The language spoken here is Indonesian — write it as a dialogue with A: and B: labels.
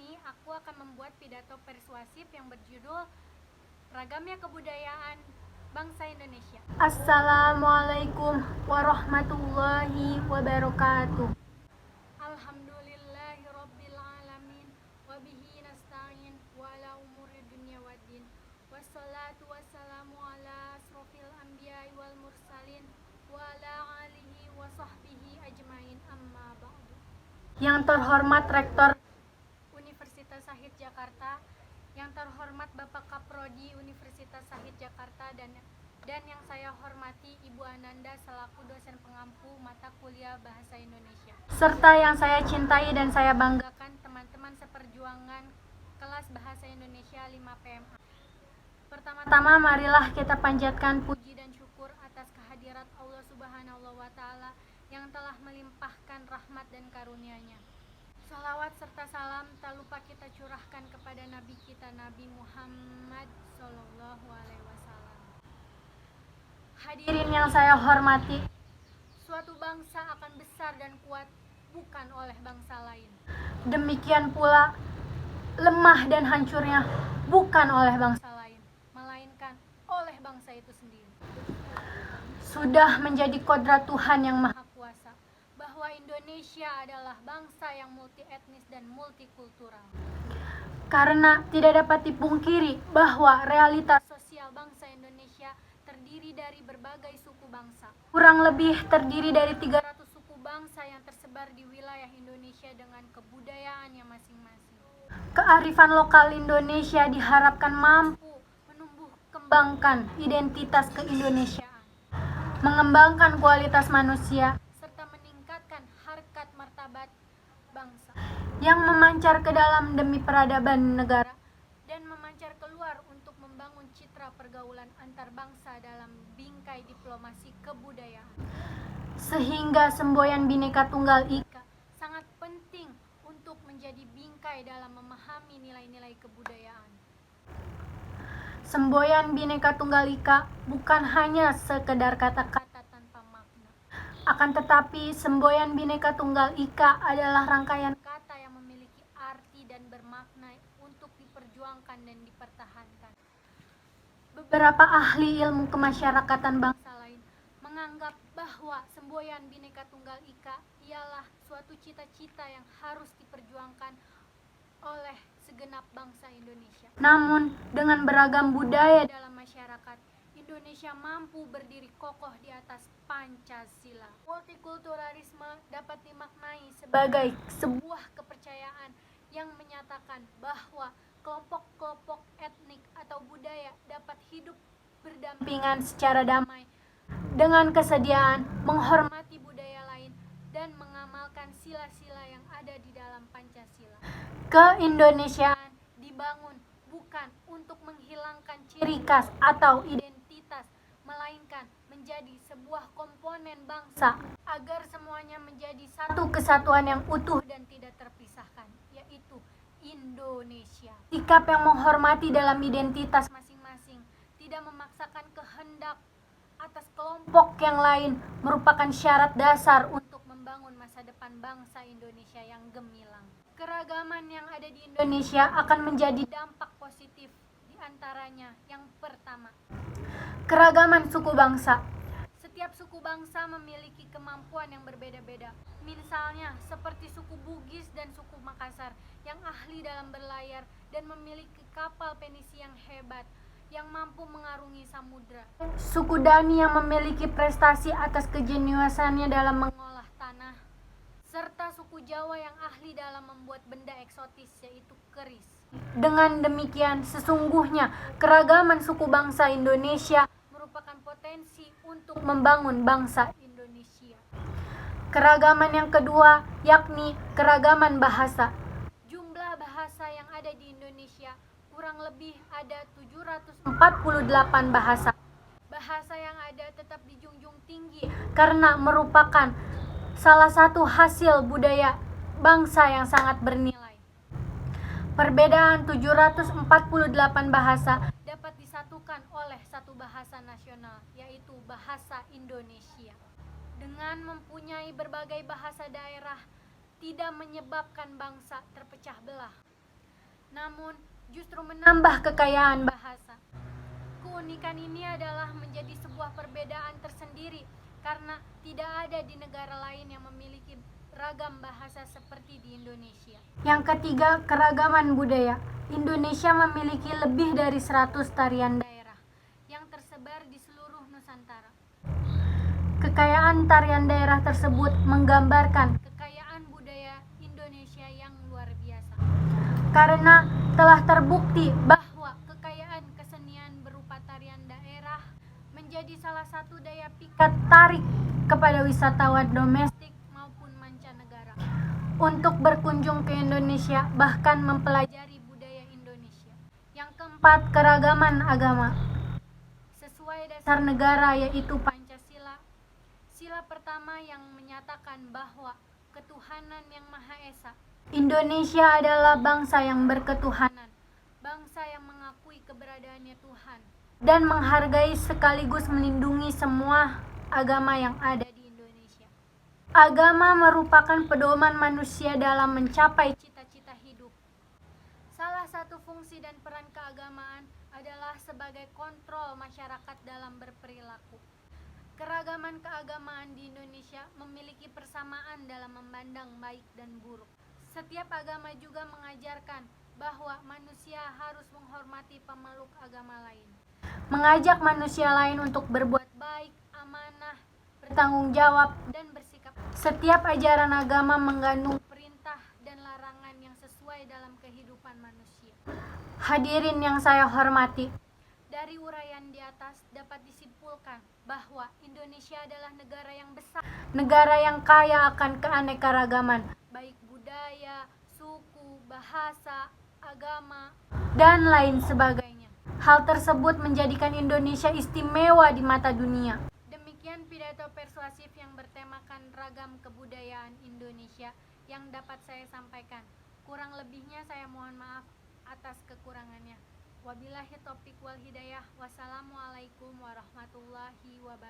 A: ini aku akan membuat pidato persuasif yang berjudul Ragamnya Kebudayaan Bangsa Indonesia.
B: Assalamualaikum warahmatullahi wabarakatuh.
A: Alhamdulillahirabbil alamin wa bihi nasta'in wa ala umuri dunya waddin. Wassalatu wassalamu ala asrofil anbiya'i wal mursalin wa ala alihi wa sahbihi ajmain, amma ba'du.
B: Yang terhormat Rektor
A: Universitas Shahid Jakarta, yang terhormat Bapak Kaprodi Universitas Shahid Jakarta, dan yang saya hormati Ibu Ananda selaku dosen pengampu mata kuliah Bahasa Indonesia,
B: serta yang saya cintai dan saya banggakan
A: teman-teman seperjuangan kelas Bahasa Indonesia 5 PMA.
B: Pertama-tama marilah kita panjatkan
A: Puji dan syukur atas kehadirat Allah Subhanahu wa Ta'ala yang telah melimpahkan rahmat dan karunia-Nya. Salawat serta salam tak lupa kita curahkan kepada Nabi kita, Nabi Muhammad Sallallahu Alaihi Wasallam.
B: Hadirin yang saya hormati,
A: Suatu bangsa akan besar dan kuat bukan oleh bangsa lain.
B: demikian pula lemah dan hancurnya bukan oleh bangsa
A: lain, melainkan oleh bangsa itu sendiri.
B: Sudah menjadi kodrat Tuhan yang Maha
A: Kuasa bahwa Indonesia adalah bangsa yang multi etnis dan multikultural.
B: Karena tidak dapat dipungkiri bahwa realitas
A: Sosial bangsa Indonesia terdiri dari berbagai suku bangsa.
B: kurang lebih terdiri dari 300
A: suku bangsa yang tersebar di wilayah Indonesia dengan kebudayaannya masing-masing.
B: Kearifan lokal Indonesia diharapkan mampu
A: menumbuh
B: kembangkan identitas keindonesiaan, mengembangkan kualitas manusia,
A: serta meningkatkan harkat martabat bangsa
B: yang memancar ke dalam demi peradaban negara
A: dan memancar keluar untuk membangun citra pergaulan antar bangsa dalam bingkai diplomasi kebudayaan.
B: Sehingga semboyan Bhinneka Tunggal Ika
A: sangat penting untuk menjadi bingkai dalam memahami nilai-nilai kebudayaan.
B: Semboyan Bhinneka Tunggal Ika bukan hanya sekedar kata-kata
A: tanpa makna.
B: Akan tetapi semboyan Bhinneka Tunggal Ika adalah rangkaian
A: kata yang memiliki arti dan bermakna untuk diperjuangkan dan dipertahankan.
B: Beberapa ahli ilmu kemasyarakatan bangsa
A: lain menganggap bahwa semboyan Bhinneka Tunggal Ika ialah suatu cita-cita yang harus diperjuangkan oleh segenap bangsa Indonesia.
B: Namun, dengan beragam budaya
A: dalam masyarakat, Indonesia mampu berdiri kokoh di atas Pancasila. Multikulturalisme dapat dimaknai
B: sebagai
A: sebuah kepercayaan yang menyatakan bahwa kelompok-kelompok etnik atau budaya dapat hidup berdampingan
B: secara damai dengan kesediaan menghormati
A: budaya lain dan mengamalkan sila-sila yang ada di dalam Pancasila.
B: Keindonesiaan
A: dibangun bukan untuk menghilangkan
B: ciri khas atau
A: identitas, melainkan menjadi sebuah komponen bangsa agar semuanya menjadi satu kesatuan yang utuh dan tidak terpisahkan, yaitu Indonesia.
B: Sikap yang menghormati dalam identitas
A: masing-masing, tidak memaksakan kehendak atas
B: kelompok yang lain, merupakan syarat dasar
A: untuk membangun masa depan bangsa Indonesia yang gemilang. Keragaman yang ada di
B: Indonesia akan menjadi
A: dampak positif, di antaranya yang pertama,
B: keragaman suku bangsa.
A: Setiap suku bangsa memiliki kemampuan yang berbeda-beda. Misalnya seperti suku Bugis dan suku Makassar yang ahli dalam berlayar dan memiliki kapal penisi yang hebat yang mampu mengarungi samudra.
B: Suku Dani yang memiliki prestasi atas kejeniusannya dalam
A: mengolah tanah, serta suku Jawa yang ahli dalam membuat benda eksotis yaitu keris.
B: Dengan demikian, sesungguhnya keragaman suku bangsa Indonesia
A: merupakan potensi untuk
B: membangun bangsa
A: Indonesia.
B: Keragaman yang kedua yakni keragaman bahasa.
A: Jumlah bahasa yang ada di Indonesia kurang lebih ada 748
B: bahasa.
A: Bahasa yang ada tetap dijunjung tinggi
B: karena merupakan salah satu hasil budaya bangsa yang sangat bernilai. Perbedaan 748 bahasa
A: dapat disatukan oleh satu bahasa nasional, yaitu bahasa Indonesia. Dengan mempunyai berbagai bahasa daerah, tidak menyebabkan bangsa terpecah belah. namun justru menambah kekayaan bahasa. Keunikan ini adalah menjadi sebuah perbedaan tersendiri karena tidak ada di negara lain yang memiliki ragam bahasa seperti di Indonesia.
B: Yang ketiga, keragaman budaya. Indonesia memiliki lebih dari 100 tarian daerah
A: yang tersebar di seluruh Nusantara.
B: Kekayaan tarian daerah tersebut menggambarkan
A: kekayaan budaya Indonesia yang luar biasa.
B: Karena telah terbukti
A: bahwa kekayaan kesenian berupa tarian daerah menjadi salah satu daya pikat
B: tarik kepada wisatawan domestik
A: maupun mancanegara
B: untuk berkunjung ke Indonesia, bahkan mempelajari
A: budaya Indonesia.
B: Yang keempat, keragaman agama.
A: Sesuai
B: dasar negara yaitu
A: Pancasila, sila pertama yang menyatakan bahwa ketuhanan yang Maha Esa.
B: Indonesia adalah bangsa yang berketuhanan,
A: bangsa yang mengakui keberadaannya Tuhan
B: dan menghargai sekaligus melindungi semua agama yang ada di Indonesia. Agama merupakan pedoman manusia dalam mencapai
A: cita-cita hidup. Salah satu fungsi dan peran keagamaan adalah sebagai kontrol masyarakat dalam berperilaku. Keragaman keagamaan di Indonesia memiliki persamaan dalam memandang baik dan buruk. Setiap agama juga mengajarkan bahwa manusia harus menghormati pemeluk agama lain,
B: mengajak manusia lain untuk berbuat
A: baik, amanah,
B: bertanggung jawab,
A: dan bersikap.
B: Setiap ajaran agama mengandung
A: perintah dan larangan yang sesuai dalam kehidupan manusia.
B: Hadirin yang saya hormati,
A: dari uraian di atas dapat disimpulkan bahwa Indonesia adalah negara yang besar,
B: negara yang kaya akan keanekaragaman,
A: baik budaya, suku, bahasa, agama,
B: dan lain sebagainya. Hal tersebut menjadikan Indonesia istimewa di mata dunia.
A: Demikian pidato persuasif yang bertemakan ragam kebudayaan Indonesia yang dapat saya sampaikan. Kurang lebihnya saya mohon maaf atas kekurangannya. Wabillahi taufiq wal hidayah. Wassalamualaikum warahmatullahi wabarakatuh.